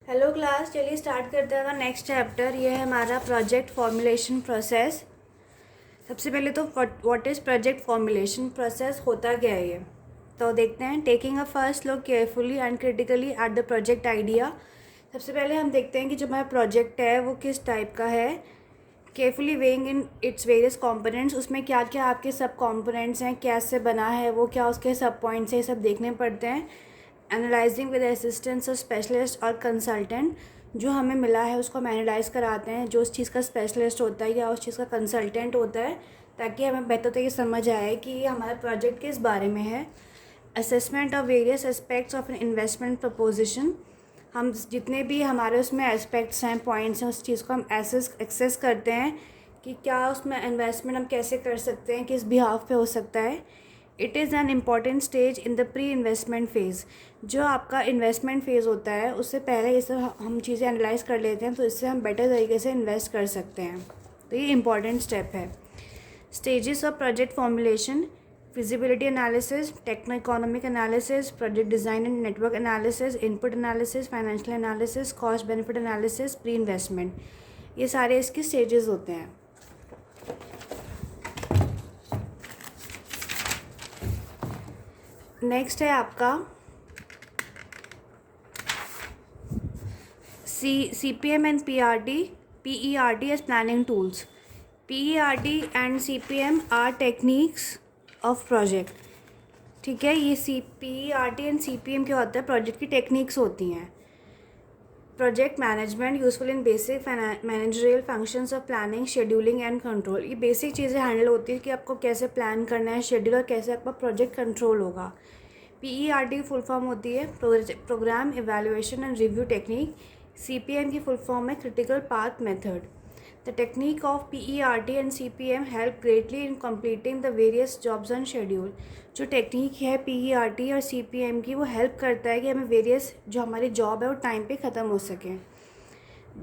Hello class, चलिए start करते हैं नेक्स्ट चैप्टर। ये है हमारा प्रोजेक्ट फॉर्मुलेशन प्रोसेस। सबसे पहले तो what is project formulation process, होता क्या है ये, तो देखते हैं। Taking a first look carefully and critically at the project idea. सबसे पहले हम देखते हैं कि जो हमारा प्रोजेक्ट है वो किस टाइप का है। Carefully weighing in its various components, उसमें क्या क्या आपके सब कंपोनेंट्स हैं, कैसे बना है वो, क्या उसके सब पॉइंट्स हैं, सब देखने पड़ते हैं। Analysing with assistance of specialist और कंसल्टेंट, जो हमें मिला है उसको हम एनालाइज कराते हैं, जो उस चीज़ का स्पेशलिस्ट होता है या उस चीज़ का कंसल्टेंट होता है, ताकि हमें बेहतर तरीके समझ आए कि ये हमारा प्रोजेक्ट किस बारे में है। Assessment of various aspects of an investment preposition, हम जितने भी हमारे उसमें एस्पेक्ट्स हैं, पॉइंट्स हैं, उस चीज़ को हम एक्सेस करते हैं कि क्या उसमें इन्वेस्टमेंट हम कैसे कर सकते हैं, किस बिहाफ पे हो सकता है। It is an important stage in the pre investment phase, जो आपका इन्वेस्टमेंट फ़ेज़ होता है उससे पहले ये सब हम चीज़ें एनालाइज कर लेते हैं, तो इससे हम बेटर तरीके से इन्वेस्ट कर सकते हैं। तो ये इम्पॉर्टेंट स्टेप है। Stages of project formulation: feasibility analysis, techno-economic analysis, project design and network analysis, input analysis, financial analysis, cost benefit analysis, pre-investment, ये सारे इसके स्टेजेस होते हैं। नेक्स्ट है आपका CPM and PERT as planning tools. PERT and CPM are techniques of project. ठीक है, ये PERT एंड CPM क्या होता है, प्रोजेक्ट की टेक्निक्स होती हैं। Project management useful in basic managerial functions of planning, scheduling and control, ये बेसिक चीज़ें हैंडल होती है कि आपको कैसे प्लान करना है, शेड्यूल, और कैसे आपका प्रोजेक्ट कंट्रोल होगा। PERT की फुल फॉर्म होती है program evaluation and review technique. CPM की फुल फॉर्म है critical path method. The technique of PERT and CPM help greatly in completing the various jobs on schedule. जो technique है PERT और CPM की, वो help करता है कि हमें वेरियस जो हमारी जॉब है वो टाइम पे ख़त्म हो सके।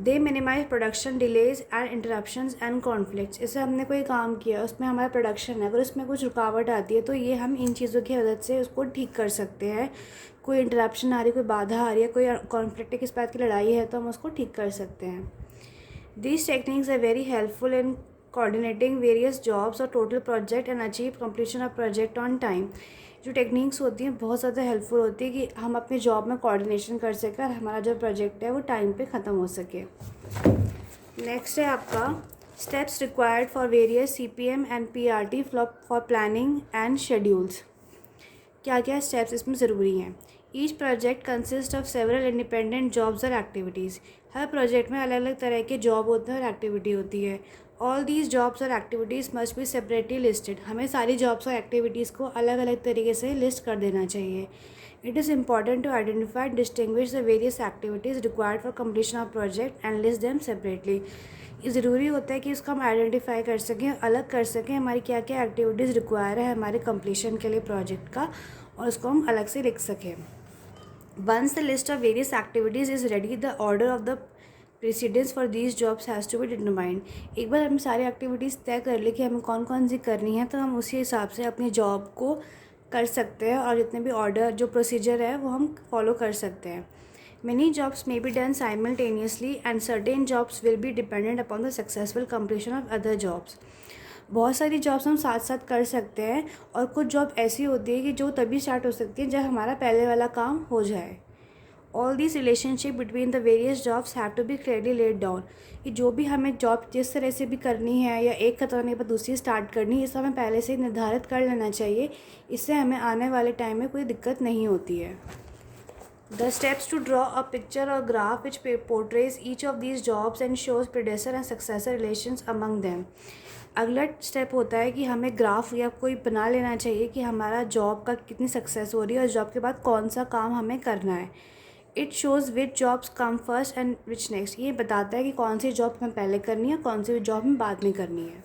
They minimize production delays and interruptions and conflicts, इससे हमने कोई काम किया, उसमें हमारा प्रोडक्शन है, अगर उसमें कुछ रुकावट आती है तो ये हम इन चीज़ों की मदद से उसको ठीक कर सकते हैं। कोई इंटरप्शन आ रही है, कोई बाधा आ रही है, कोई कॉन्फ्लिक्ट है, किस बात की लड़ाई है, तो हम उसको ठीक कर सकते हैं। These techniques are very helpful in coordinating various jobs or total project and achieve completion of project on time. जो टेक्निक्स होती हैं बहुत ज़्यादा हेल्पफुल होती है कि हम अपने जॉब में कोऑर्डिनेशन कर सकें और हमारा जो प्रोजेक्ट है वो टाइम पे ख़त्म हो सके। नेक्स्ट है आपका steps required for various CPM and PERT for planning and schedules. क्या क्या स्टेप्स इसमें ज़रूरी हैं। Each project consist of several independent jobs और एक्टिविटीज़, हर प्रोजेक्ट में अलग अलग तरह के जॉब होते हैं और एक्टिविटी होती है। ऑल दीज जॉब्स और activities must be separately listed, हमें सारी जॉब्स और एक्टिविटीज़ को अलग अलग तरीके से लिस्ट कर देना चाहिए। It is important to identify distinguish the various activities required for completion of project and list them separately. ये ज़रूरी होता है कि इसको हम आइडेंटिफाई कर सकें, अलग कर सकें हमारी क्या क्या एक्टिविटीज़ रिक्वायर है हमारे कम्प्लीशन के लिए प्रोजेक्ट का, और उसको हम अलग से लिख सकें। Once the list of various activities is ready, the order of the precedence for these jobs has to be determined. एक बार हम सारी एक्टिविटीज़ तय कर ले कि हमें कौन कौन सी करनी है, तो हम उसी हिसाब से अपनी जॉब को कर सकते हैं और जितने भी ऑर्डर जो प्रोसीजर है वो हम फॉलो कर सकते हैं। Many jobs may be done simultaneously and certain jobs will be dependent upon the successful completion of other jobs. बहुत सारी जॉब्स हम साथ साथ कर सकते हैं और कुछ जॉब ऐसी होती है कि जो तभी स्टार्ट हो सकती है जब हमारा पहले वाला काम हो जाए। All this relationship between the various jobs have to be clearly laid down, कि जो भी हमें जॉब जिस तरह से भी करनी है या एक ख़त्म होने के बाद दूसरी स्टार्ट करनी है, इसे हमें पहले से निर्धारित कर लेना चाहिए। इससे हमें आने वाले टाइम में कोई दिक्कत नहीं होती है। The steps to draw a picture or graph which portrays each of these jobs and shows predecessor and successor relations among them. अगला स्टेप होता है कि हमें ग्राफ या कोई बना लेना चाहिए कि हमारा जॉब का कितनी सक्सेस हो रही है और जॉब के बाद कौन सा काम हमें करना है। It shows which jobs come first and which next, ये बताता है कि कौन सी जॉब हमें पहले करनी है, कौन सी जॉब हमें बाद में करनी है।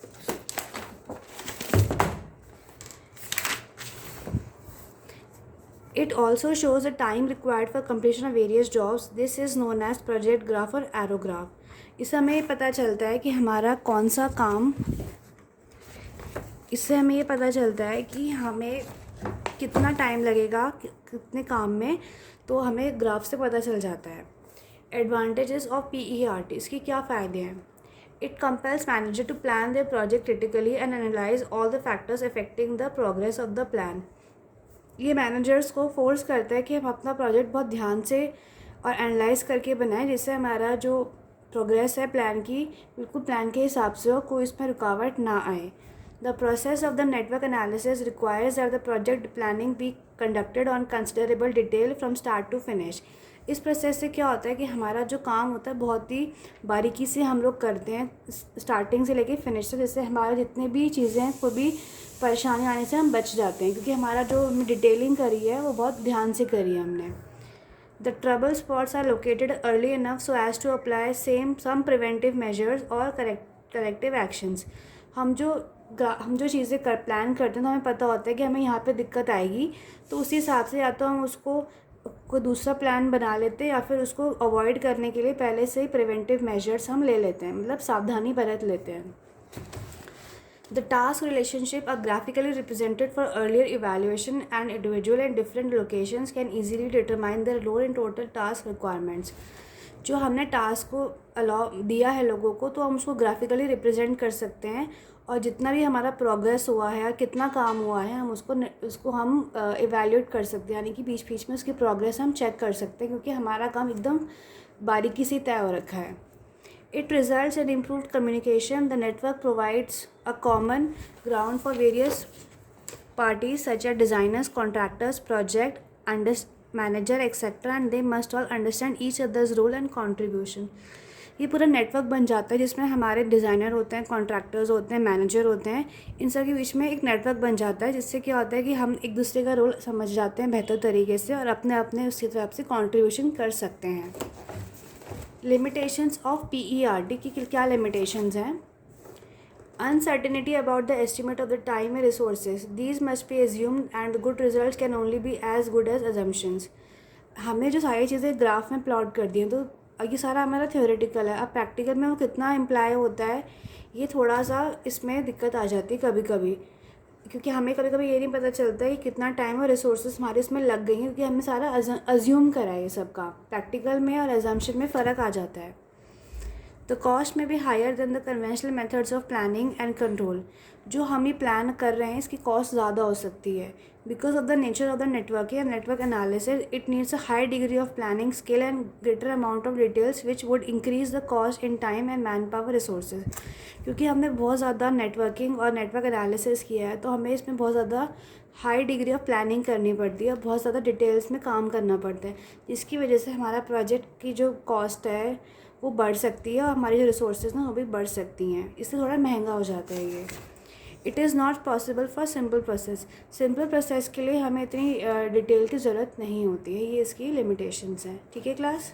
It also shows the time required for completion of various jobs. This is known as project graph और arrow graph. इससे हमें ये पता चलता है कि हमारा कौन सा काम, इससे हमें ये पता चलता है कि हमें कितना टाइम लगेगा कितने काम में, तो हमें ग्राफ से पता चल जाता है। एडवांटेजेस ऑफ PERT, इसके क्या फ़ायदे हैं? It compels manager to plan their project critically and analyse all the factors affecting the progress of the plan. ये मैनेजर्स को फोर्स करता है कि हम अपना प्रोजेक्ट बहुत ध्यान से और एनालाइज करके बनाएं, जिससे हमारा जो प्रोग्रेस है प्लान की, बिल्कुल प्लान के हिसाब से हो, कोई इसमें रुकावट ना आए। The process of the network analysis requires that the project planning be conducted on considerable detail from start to finish. इस प्रोसेस से क्या होता है कि हमारा जो काम होता है बहुत ही बारीकी से हम लोग करते हैं, स्टार्टिंग से लेके फिनिश तक, जिससे हमारा जितने भी चीज़ें हैं कोई भी परेशानी आने से हम बच जाते हैं, क्योंकि हमारा जो डिटेलिंग करी है वो बहुत ध्यान से करी है हमने। The trouble spots are located early enough so as to apply some preventive measures और करेक्टिव एक्शंस। हम जो चीज़ें प्लान करते हैं तो हमें पता होता है कि हमें यहाँ पे दिक्कत आएगी, तो उसी हिसाब से या तो हम उसको कोई दूसरा प्लान बना लेते हैं या फिर उसको अवॉइड करने के लिए पहले से ही प्रिवेंटिव मेजर्स हम ले लेते हैं, मतलब सावधानी बरत लेते हैं। The task relationship are graphically represented for earlier evaluation, and individual and different locations can easily determine their role in total task requirements. जो हमने टास्क को अलाउ दिया है लोगों को, तो हम उसको ग्राफिकली रिप्रेजेंट कर सकते हैं, और जितना भी हमारा प्रोग्रेस हुआ है और कितना काम हुआ है हम उसको हम इवैल्यूएट कर सकते हैं, यानी कि बीच बीच में उसकी प्रोग्रेस हम चेक कर सकते हैं, क्योंकि हमारा काम एकदम बारीकी से तय हो रखा है। It results in improved communication. The network provides a common ground for various parties such as designers, contractors, project manager, etc. And they must all understand each other's role and contribution. ये पूरा network बन जाता है जिसमें हमारे designer होते हैं, contractors होते हैं, मैनेजर होते हैं, इन सब के बीच में एक नेटवर्क बन जाता है, जिससे क्या होता है कि हम एक दूसरे का रोल समझ जाते हैं बेहतर तरीके से और अपने अपने उसकी तरफ से कॉन्ट्रीब्यूशन कर सकते हैं। लिमिटेशंस ऑफ PERT की क्या लिमिटेशंस हैं? Uncertainty about the estimate of the time and resources, these must be assumed and good result can only be as good as assumptions. हमने जो सारी चीज़ें ग्राफ में प्लॉट कर दी हैं, तो ये सारा हमारा थ्योरेटिकल है। अब प्रैक्टिकल में वो कितना इम्प्लाई होता है, ये थोड़ा सा इसमें दिक्कत आ जाती है कभी कभी, क्योंकि हमें कभी कभी ये नहीं पता चलता है कि कितना टाइम और रिसोर्सेज हमारे इसमें लग गई हैं, क्योंकि हमने सारा अज्यूम करा है। ये सब का प्रैक्टिकल में और एजम्पशन में फ़र्क आ जाता है। द कॉस्ट में भी higher than the conventional methods of planning and control. जो हम ये प्लान कर रहे हैं इसकी कॉस्ट ज़्यादा हो सकती है, because of the nature of the network and network analysis it needs a high degree of planning skill and greater amount of details which would increase the cost in time and man power resources. क्योंकि हमने बहुत ज़्यादा networking और network analysis किया है, तो हमें इसमें बहुत ज़्यादा हाई डिग्री ऑफ प्लानिंग करनी पड़ती है और बहुत ज़्यादा डिटेल्स में काम करना पड़ता है, जिसकी वजह से हमारा प्रोजेक्ट की जो कॉस्ट है वो बढ़ सकती है और हमारी जो रिसोर्सेज ना वो भी बढ़ सकती हैं, इससे थोड़ा महंगा हो जाता है ये। It is not possible for simple process. Simple process के लिए हमें इतनी डिटेल की ज़रूरत नहीं होती है, ये इसकी लिमिटेशंस हैं। ठीक है क्लास।